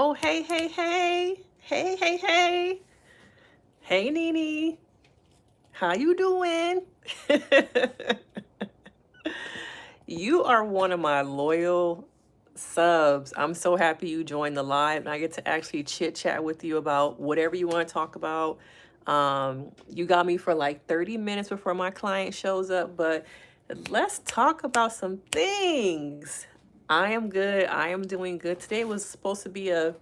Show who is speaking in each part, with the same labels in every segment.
Speaker 1: Oh, hey, hey, hey. Hey, hey, hey. Hey, Nene. How you doing? You are one of my loyal subs. I'm so happy you joined the live and I get to actually chit chat with you about whatever you want to talk about. You got me for like 30 minutes before my client shows up, but let's talk about some things. I am good. I am doing good. Today was supposed to be a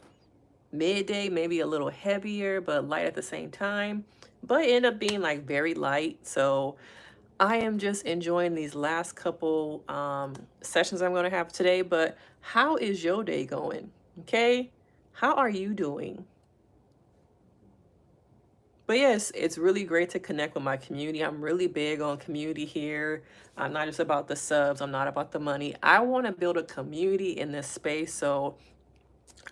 Speaker 1: midday, maybe a little heavier, but light at the same time. But it ended up being like very light. So I am just enjoying these last couple sessions I'm going to have today. But how is your day going? Okay. How are you doing? But yes, it's really great to connect with my community. I'm really big on community here. I'm not just about the subs, I'm not about the money. I want to build a community in this space. So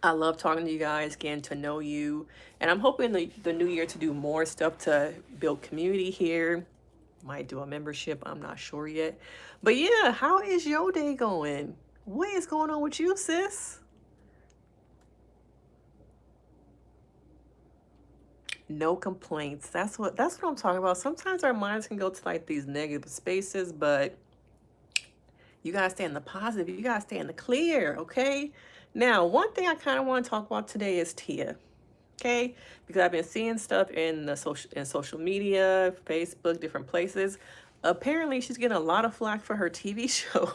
Speaker 1: I love talking to you guys, getting to know you. And I'm hoping the new year to do more stuff to build community here. Might do a membership, I'm not sure yet. But yeah, how is your day going? What is going on with you, sis? No complaints. That's what I'm talking about. Sometimes our minds can go to like these negative spaces, but you gotta stay in the positive. You gotta stay in the clear, okay? Now, one thing I kind of want to talk about today is Tia. Okay, because I've been seeing stuff in the social media, Facebook, different places. Apparently she's getting a lot of flack for her TV show,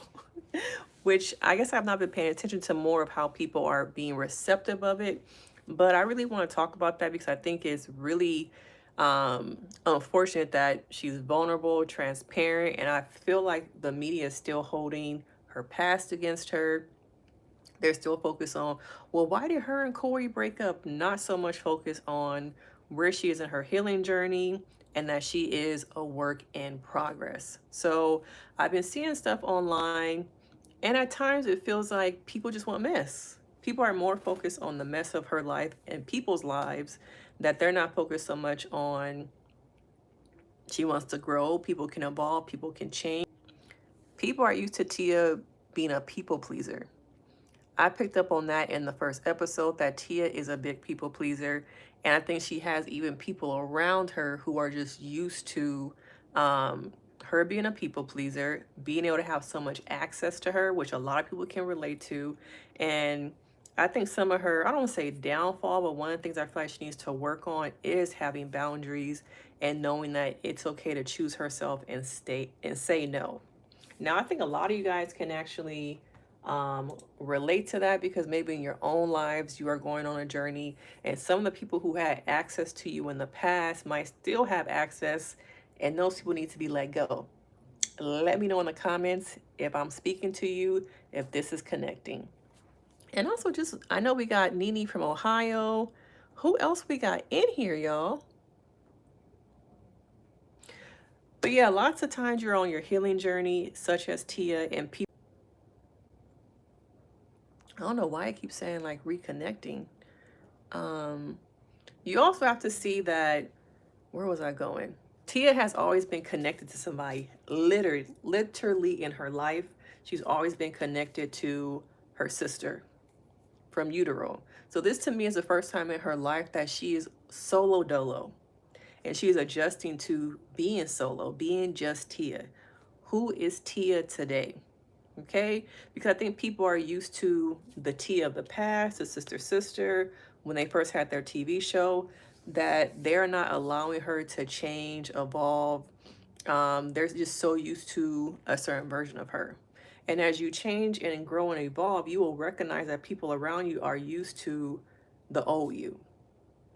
Speaker 1: which I guess I've not been paying attention to more of how people are being receptive of it. But I really want to talk about that because I think it's really unfortunate that she's vulnerable, transparent, and I feel like the media is still holding her past against her. They're still focused on, well, why did her and Corey break up? Not so much focus on where she is in her healing journey and that she is a work in progress. So I've been seeing stuff online, and at times it feels like people just want mess. People are more focused on the mess of her life and people's lives, that they're not focused so much on she wants to grow, people can evolve, people can change. People are used to Tia being a people pleaser. I picked up on that in the first episode, that Tia is a big people pleaser. And I think she has even people around her who are just used to her being a people pleaser, being able to have so much access to her, which a lot of people can relate to. And I think some of her, I don't want to say downfall, but one of the things I feel like she needs to work on is having boundaries and knowing that it's okay to choose herself and say no. Now, I think a lot of you guys can actually relate to that because maybe in your own lives you are going on a journey, and some of the people who had access to you in the past might still have access, and those people need to be let go. Let me know in the comments if I'm speaking to you, if this is connecting. And also, just I know we got Nene from Ohio. Who else we got in here, y'all? But yeah, lots of times you're on your healing journey, such as Tia, and people, I don't know why I keep saying like reconnecting. You also have to see that, where was I going? Tia has always been connected to somebody, literally in her life. She's always been connected to her sister from utero. So this to me is the first time in her life that she is solo dolo. And she is adjusting to being solo, being just Tia. Who is Tia today? Okay, because I think people are used to the Tia of the past, the sister, when they first had their TV show, that they're not allowing her to change, evolve. They're just so used to a certain version of her. And as you change and grow and evolve, you will recognize that people around you are used to the old you.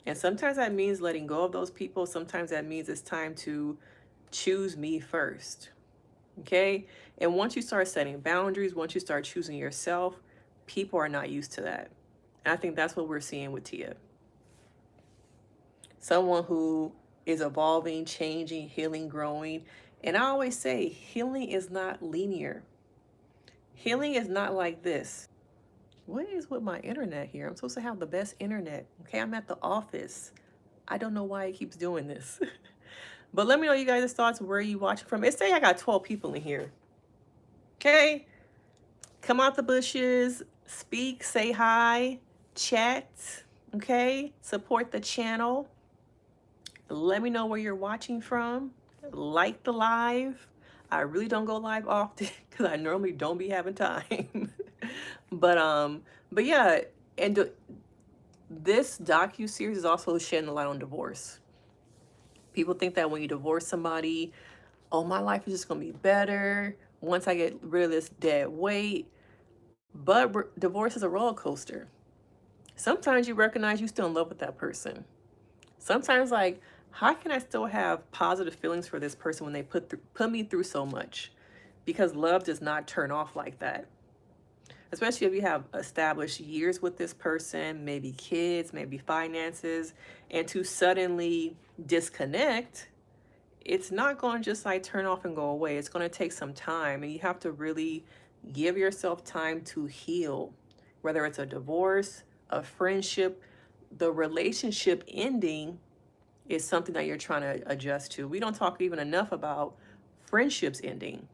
Speaker 1: And sometimes that means letting go of those people. Sometimes that means it's time to choose me first. Okay. And once you start setting boundaries, once you start choosing yourself, people are not used to that. And I think that's what we're seeing with Tia. Someone who is evolving, changing, healing, growing. And I always say healing is not linear. Healing is not like this. What is with my internet here? I'm supposed to have the best internet. Okay, I'm at the office. I don't know why it keeps doing this. But let me know you guys' thoughts, where you watching from. It say I got 12 people in here. Okay? Come out the bushes, speak, say hi. chat, okay? Support the channel. Let me know where you're watching from. Like the live. I really don't go live often because I normally don't be having time. but um, but yeah, and this docu-series is also shedding a light on divorce. People think that when you divorce somebody, oh, my life is just gonna be better once I get rid of this dead weight. But divorce is a roller coaster. Sometimes you recognize you still in love with that person. Sometimes, like, how can I still have positive feelings for this person when they put me through so much? Because love does not turn off like that. Especially if you have established years with this person, maybe kids, maybe finances, and to suddenly disconnect, it's not going to just like turn off and go away. It's going to take some time, and you have to really give yourself time to heal, whether it's a divorce, a friendship, the relationship ending is something that you're trying to adjust to. We don't talk even enough about friendships ending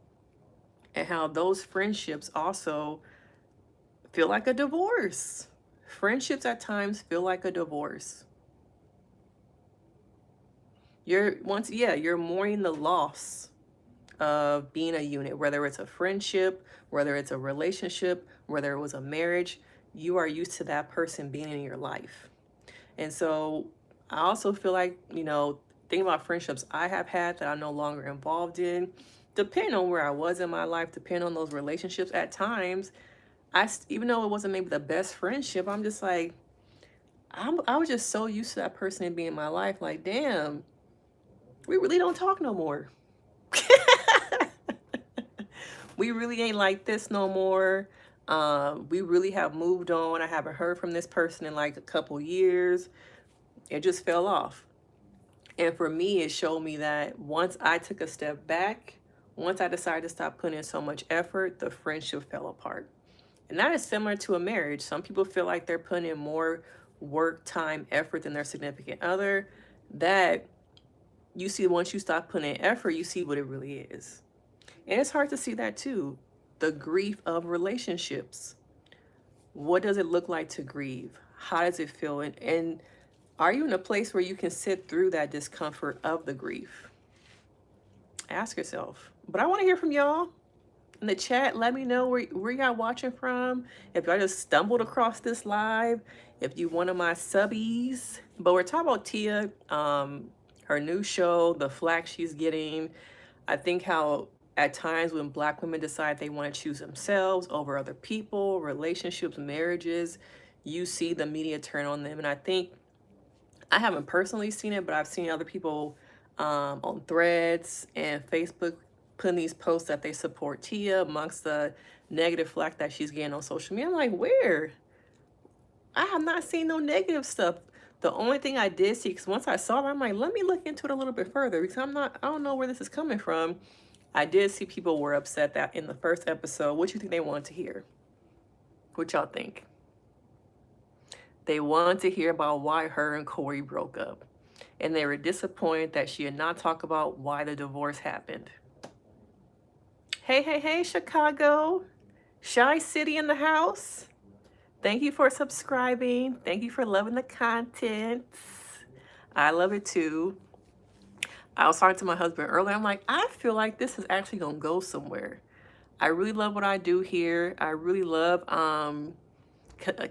Speaker 1: and how those friendships also feel like a divorce. Friendships at times feel like a divorce. You're mourning the loss of being a unit, whether it's a friendship, whether it's a relationship, whether it was a marriage. You are used to that person being in your life. And so I also feel like, thinking about friendships I have had that I'm no longer involved in, depending on where I was in my life, depending on those relationships, at times, even though it wasn't maybe the best friendship, I'm just like, I was just so used to that person being in my life. Like, damn, we really don't talk no more. We really ain't like this no more. We really have moved on. I haven't heard from this person in like a couple years. It just fell off. And for me, it showed me that once I took a step back, once I decided to stop putting in so much effort, the friendship fell apart. And that is similar to a marriage. Some people feel like they're putting in more work, time, effort than their significant other. That you see, once you stop putting in effort, you see what it really is. And it's hard to see that too. The grief of relationships. What does it look like to grieve? How does it feel? And are you in a place where you can sit through that discomfort of the grief? Ask yourself. But I want to hear from y'all in the chat. Let me know where y'all watching from. If y'all just stumbled across this live, if you one of my subbies. But we're talking about Tia, her new show, the flack she's getting. I think how at times when Black women decide they want to choose themselves over other people, relationships, marriages, you see the media turn on them. And I think, I haven't personally seen it, but I've seen other people on Threads and Facebook putting these posts that they support Tia amongst the negative flack that she's getting on social media. I'm like, where? I have not seen no negative stuff. The only thing I did see, because once I saw it, I'm like, let me look into it a little bit further, because I don't know where this is coming from. I did see people were upset that in the first episode, what you think they wanted to hear? What y'all think? They wanted to hear about why her and Corey broke up. And they were disappointed that she did not talk about why the divorce happened. Hey, Chicago. Shy City in the house. Thank you for subscribing. Thank you for loving the content. I love it too. I was talking to my husband earlier. I'm like, I feel like this is actually going to go somewhere. I really love what I do here. I really love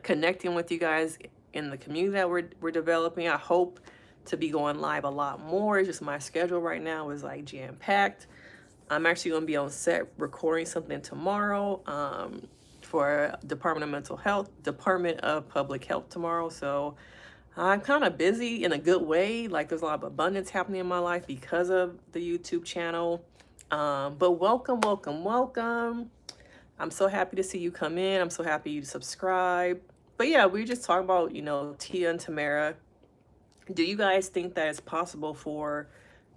Speaker 1: connecting with you guys in the community that we're developing. I hope to be going live a lot more. It's just my schedule right now is like jam-packed. I'm actually going to be on set recording something tomorrow for Department of Public Health tomorrow. So I'm kind of busy in a good way. Like, there's a lot of abundance happening in my life because of the YouTube channel. But welcome. I'm so happy to see you come in. I'm so happy you subscribe. But yeah, we just talking about, Tia and Tamara. Do you guys think that it's possible for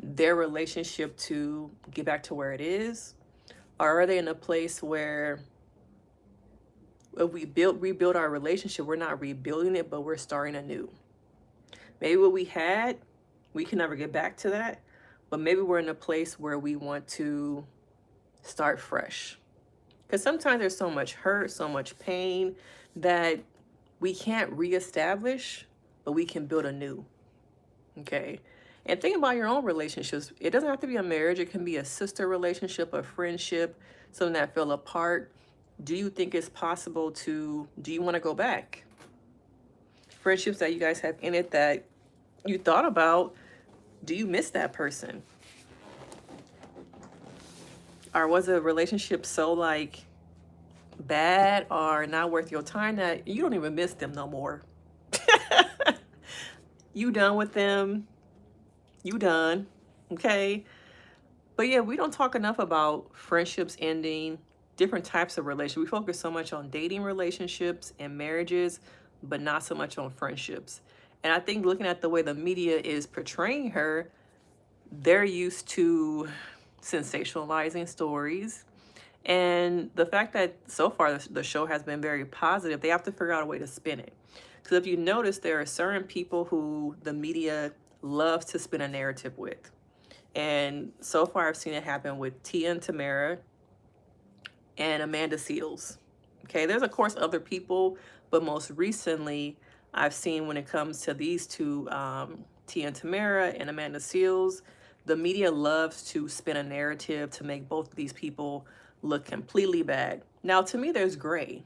Speaker 1: their relationship to get back to where it is? Or are they in a place where if we rebuild our relationship, we're not rebuilding it, but we're starting anew? Maybe what we had, we can never get back to that, but maybe we're in a place where we want to start fresh. Because sometimes there's so much hurt, so much pain that we can't reestablish, but we can build anew. Okay. And think about your own relationships. It doesn't have to be a marriage. It can be a sister relationship, a friendship, something that fell apart. Do you think it's possible do you want to go back? Friendships that you guys have in it that you thought about, do you miss that person? Or was a relationship so like bad or not worth your time that you don't even miss them no more? You done with them. You done. Okay. But yeah, we don't talk enough about friendships ending, different types of relationships. We focus so much on dating relationships and marriages, but not so much on friendships. And I think looking at the way the media is portraying her, they're used to sensationalizing stories. And the fact that so far the show has been very positive, they have to figure out a way to spin it. Because if you notice, there are certain people who the media loves to spin a narrative with. And so far, I've seen it happen with Tia and Tamara and Amanda Seales. Okay, there's of course other people, but most recently, I've seen when it comes to these two, Tia and Tamara and Amanda Seales, the media loves to spin a narrative to make both of these people look completely bad. Now, to me, there's gray.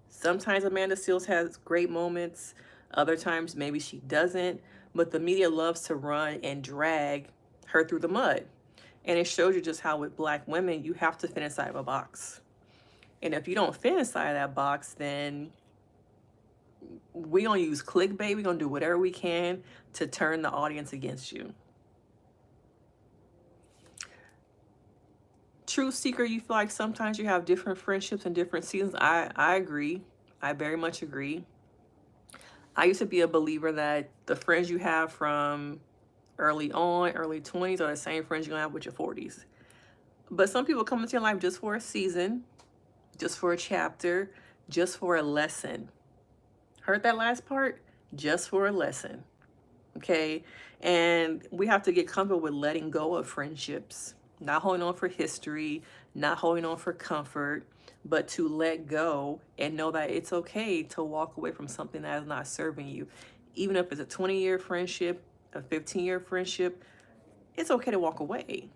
Speaker 1: Sometimes Amanda Seales has great moments, other times maybe she doesn't, but the media loves to run and drag her through the mud. And it shows you just how with Black women, you have to fit inside of a box. And if you don't fit inside of that box, then we gonna use clickbait, we gonna do whatever we can to turn the audience against you. Truth seeker, you feel like sometimes you have different friendships and different seasons. I agree. I very much agree. I used to be a believer that the friends you have from early 20s, are the same friends you're gonna have with your 40s. But some people come into your life just for a season, just for a chapter, just for a lesson. Heard that last part? Just for a lesson. Okay? And we have to get comfortable with letting go of friendships, not holding on for history, not holding on for comfort, but to let go and know that it's okay to walk away from something that is not serving you. Even if it's a 20-year friendship, a 15-year friendship, it's okay to walk away.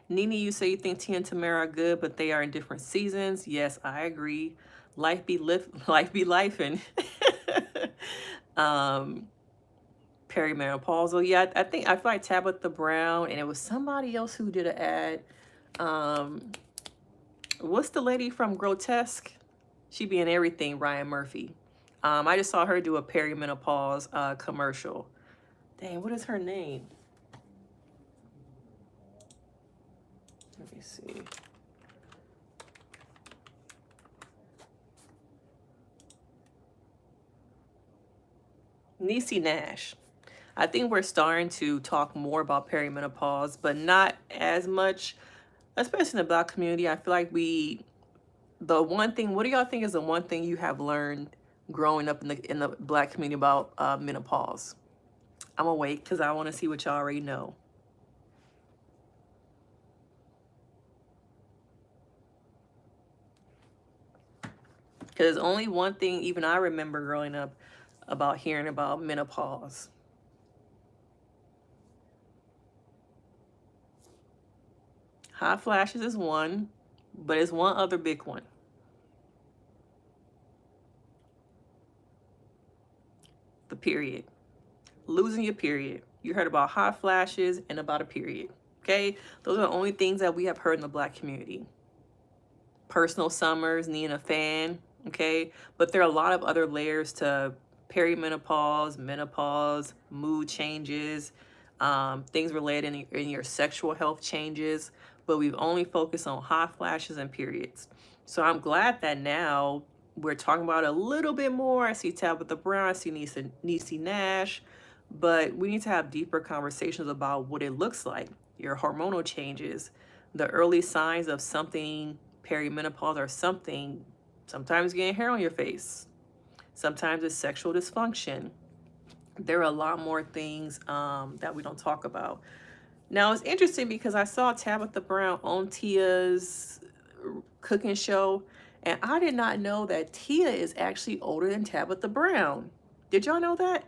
Speaker 1: Nene, you say you think Tia and Tamara are good, but they are in different seasons. Yes, I agree. Life be lifing. Perimenopause. Yeah, I feel like Tabitha Brown, and it was somebody else who did an ad. What's the lady from Grotesque? She be in everything, Ryan Murphy. I just saw her do a perimenopause commercial. Dang, what is her name? Let me see. Niecy Nash. I think we're starting to talk more about perimenopause, but not as much, especially in the Black community. I feel like the one thing, what do y'all think is the one thing you have learned growing up in the Black community about menopause? I'm gonna wait because I want to see what y'all already know. Because there's only one thing even I remember growing up about hearing about menopause. Hot flashes is one, but it's one other big one. The period. Losing your period. You heard about hot flashes and about a period. Okay? Those are the only things that we have heard in the Black community. Personal summers, needing a fan. Okay? But there are a lot of other layers to perimenopause, menopause, mood changes, things related in your sexual health changes. But we've only focused on hot flashes and periods. So I'm glad that now we're talking about it a little bit more. I see Tabitha Brown, I see Niecy Nash, but we need to have deeper conversations about what it looks like, your hormonal changes, the early signs of something perimenopause or something. Sometimes getting hair on your face. Sometimes it's sexual dysfunction. There are a lot more things that we don't talk about. Now, it's interesting because I saw Tabitha Brown on Tia's cooking show, And I did not know that Tia is actually older than Tabitha Brown. Did y'all know that?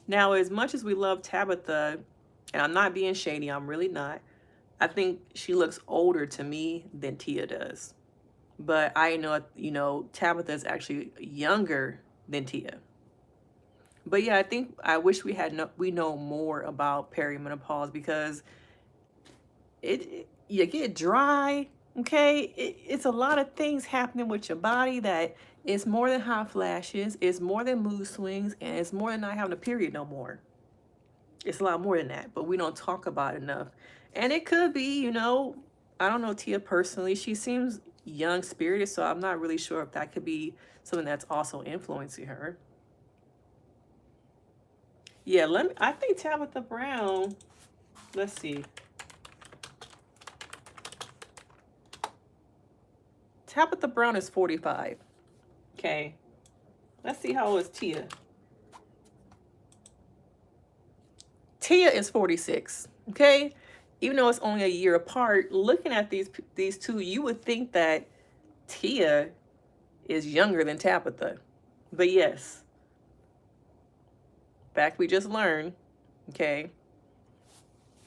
Speaker 1: Now, as much as we love Tabitha, and I'm not being shady, I'm really not. I think she looks older to me than Tia does. But I know, Tabitha is actually younger than Tia. But yeah, I wish we know more about perimenopause, because you get dry, okay? It's a lot of things happening with your body that it's more than hot flashes, it's more than mood swings, and it's more than not having a period no more. It's a lot more than that, but we don't talk about it enough. And it could be, I don't know Tia personally. She seems young spirited, so I'm not really sure if that could be something that's also influencing her. Yeah, I think Tabitha Brown, let's see. Tabitha Brown is 45. Okay. Let's see how old is Tia. Tia is 46. Okay. Even though it's only a year apart, looking at these two, you would think that Tia is younger than Tabitha. But yes, fact we just learned. Okay.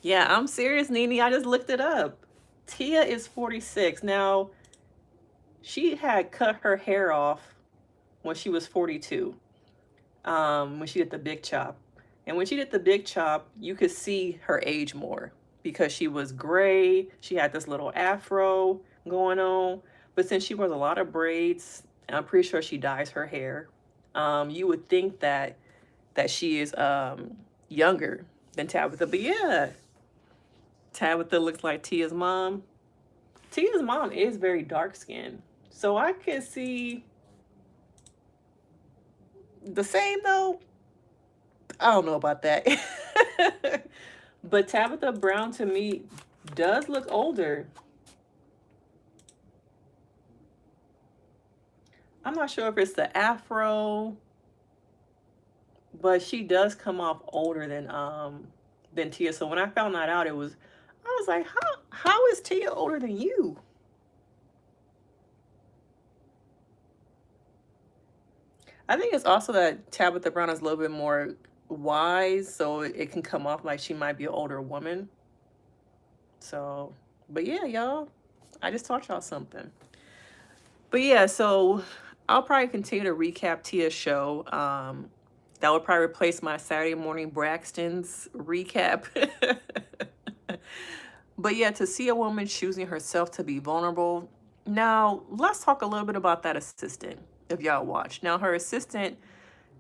Speaker 1: Yeah, I'm serious, Nene. I just looked it up. Tia is 46. Now, she had cut her hair off when she was 42, when she did the big chop. And when she did the big chop, you could see her age more because she was gray. She had this little afro going on. But since she wears a lot of braids, and I'm pretty sure she dyes her hair, you would think that she is younger than Tabitha. But yeah, Tabitha looks like Tia's mom. Tia's mom is very dark skinned. So I could see the same though. I don't know about that. But Tabitha Brown to me does look older. I'm not sure if it's the afro, but she does come off older than Tia. So when I found that out, I was like, how is Tia older than you? I think it's also that Tabitha Brown is a little bit more wise, so it can come off like she might be an older woman. So, but yeah, y'all, I just taught y'all something. But yeah, so I'll probably continue to recap Tia's show. That would probably replace my Saturday morning Braxtons recap. But yeah, to see a woman choosing herself to be vulnerable. Now, let's talk a little bit about that assistant, if y'all watch. Now, her assistant,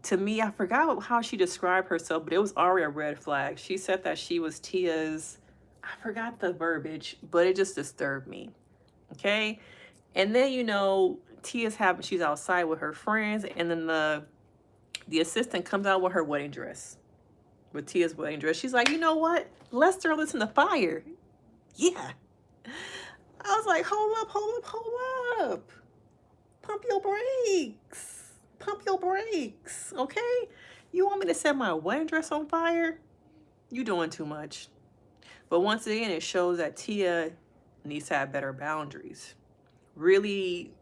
Speaker 1: to me, I forgot how she described herself, but it was already a red flag. She said that she was Tia's, I forgot the verbiage, but it just disturbed me. Okay? And then, she's outside with her friends, and then the assistant comes out with her wedding dress, with Tia's wedding dress. She's like, you know what? Let's throw this in the fire. Yeah. I was like, hold up. Pump your brakes. Pump your brakes, okay? You want me to set my wedding dress on fire? You doing too much. But once again, it shows that Tia needs to have better boundaries. Really,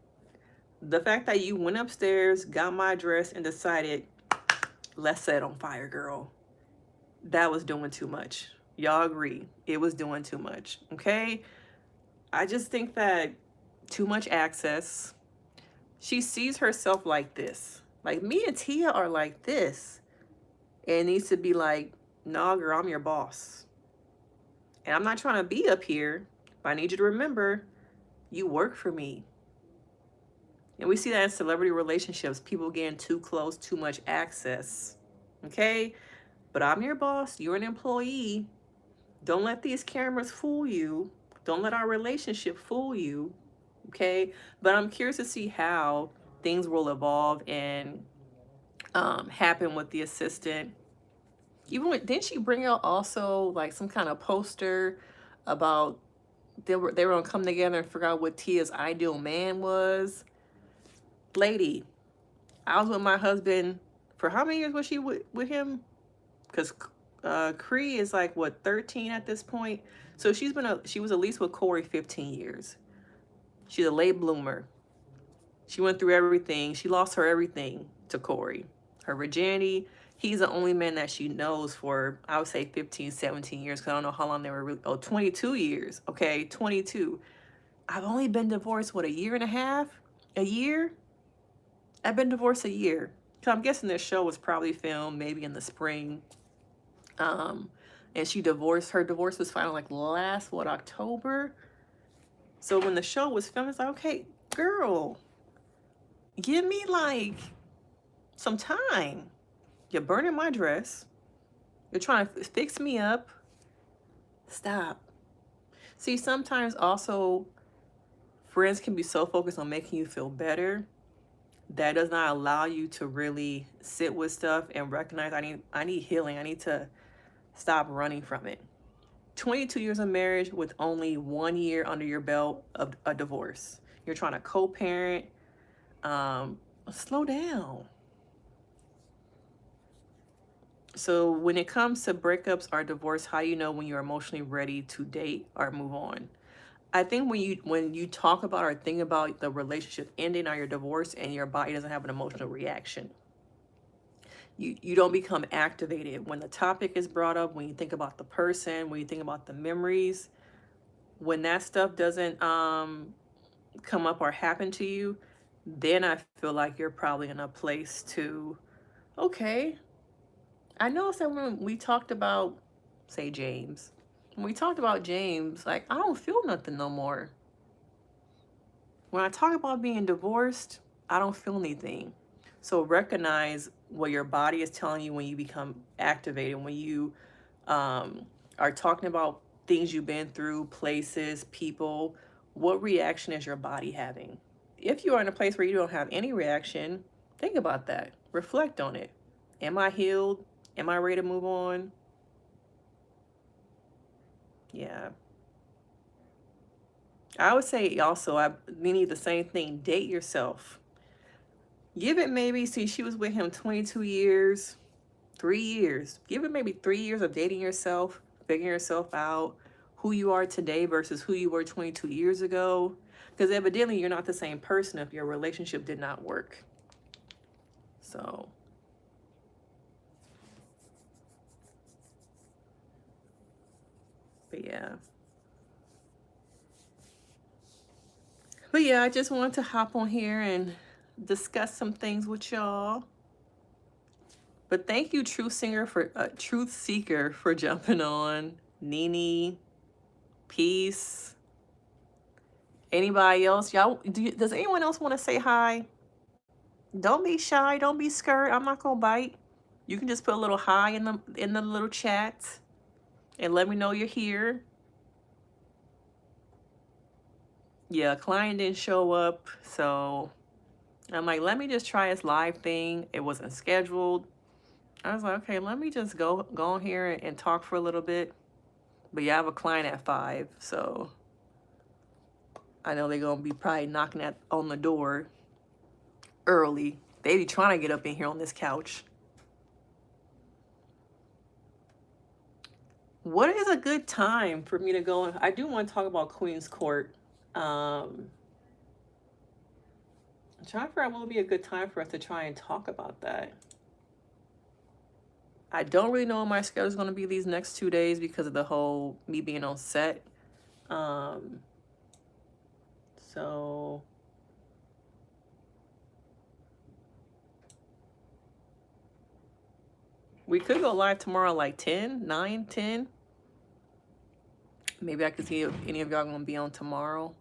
Speaker 1: the fact that you went upstairs, got my dress, and decided, let's set it on fire, girl. That was doing too much. Y'all agree. It was doing too much, okay? I just think that too much access. She sees herself like this. Like, me and Tia are like this. And it needs to be like, nah, girl, I'm your boss. And I'm not trying to be up here, but I need you to remember, you work for me. And we see that in celebrity relationships, people getting too close, too much access. Okay? But I'm your boss. You're an employee. Don't let these cameras fool you. Don't let our relationship fool you. Okay? But I'm curious to see how things will evolve and happen with the assistant. Didn't she bring out also like some kind of poster about they were gonna come together and figure out what Tia's ideal man was? Lady, I was with my husband for how many years was she with him? Because Cree is like what, 13 at this point. So she was at least with Corey 15 years. She's a late bloomer. She went through everything. She lost her everything to Corey. Her virginity. He's the only man that she knows for, I would say 15, 17 years, because I don't know how long they were really, 22 years. Okay, 22. I've only been divorced, what, a year and a half? A year? I've been divorced a year. So I'm guessing this show was probably filmed maybe in the spring. And her divorce was final like last, what, October? So when the show was filmed, it's like, okay, girl, give me like some time. You're burning my dress. You're trying to fix me up. Stop. See, sometimes also friends can be so focused on making you feel better that does not allow you to really sit with stuff and recognize I need healing. I need to stop running from it. 22 years of marriage with only 1 year under your belt of a divorce. You're trying to co-parent. Slow down. So when it comes to breakups or divorce, how you know when you're emotionally ready to date or move on? I think when you talk about or think about the relationship ending or your divorce and your body doesn't have an emotional reaction. You don't become activated when the topic is brought up, when you think about the person, when you think about the memories. When that stuff doesn't come up or happen to you, then I feel like you're probably in a place to, okay. I noticed that when we talked about, say, James, when we talked about James, like, I don't feel nothing no more. When I talk about being divorced, I don't feel anything. So recognize what your body is telling you when you become activated, when you are talking about things you've been through, places, people. What reaction is your body having? If you are in a place where you don't have any reaction, think about that. Reflect on it. Am I healed? Am I ready to move on? Yeah. I would say also, we need the same thing. Date yourself. Give it maybe, see, she was with him 22 years, 3 years. Give it maybe 3 years of dating yourself, figuring yourself out, who you are today versus who you were 22 years ago. Because evidently you're not the same person if your relationship did not work. So, but yeah. But yeah, I just wanted to hop on here and discuss some things with y'all. But thank you, Truth Seeker, for jumping on. Nene, Peace. Anybody else? Y'all, does anyone else want to say hi? Don't be shy. Don't be scared. I'm not gonna bite. You can just put a little hi in the little chat and let me know you're here. Yeah, client didn't show up, so I'm like, let me just try this live thing. It wasn't scheduled. I was like, okay, let me just go on here and talk for a little bit. But yeah, I have a client at 5, so I know they're gonna be probably knocking on the door early. They be trying to get up in here on this couch. What is a good time for me to go? I do want to talk about Queen's Court. I'm trying to figure out what would be a good time for us to try and talk about that. I don't really know what my schedule is going to be these next 2 days because of the whole me being on set. So we could go live tomorrow like 10, 9, 10. Maybe I could see if any of y'all going to be on tomorrow.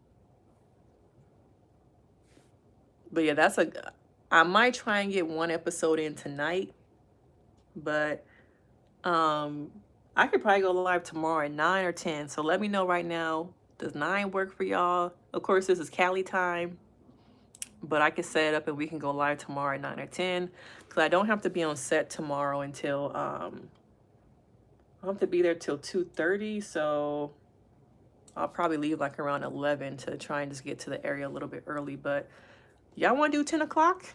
Speaker 1: But yeah, I might try and get one episode in tonight. But I could probably go live tomorrow at 9 or 10. So let me know right now. Does 9 work for y'all? Of course, this is Cali time. But I can set it up and we can go live tomorrow at 9 or 10. Because I don't have to be on set tomorrow until, I have to be there till 2:30. So I'll probably leave like around 11 to try and just get to the area a little bit early. But y'all want to do 10 o'clock?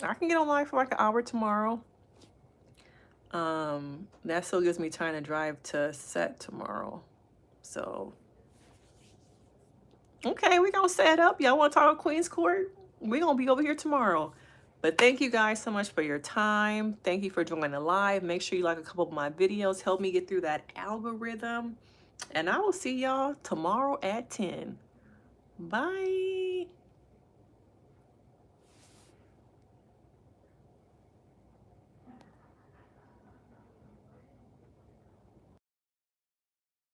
Speaker 1: I can get on live for like an hour tomorrow. That still gives me time to drive to set tomorrow. So Okay, we gonna set up. Y'all want to talk Queen's Court? We gonna be over here tomorrow. But thank you guys so much for your time. Thank you for joining the live. Make sure you like a couple of my videos. Help me get through that algorithm. And I will see y'all tomorrow at 10. Bye.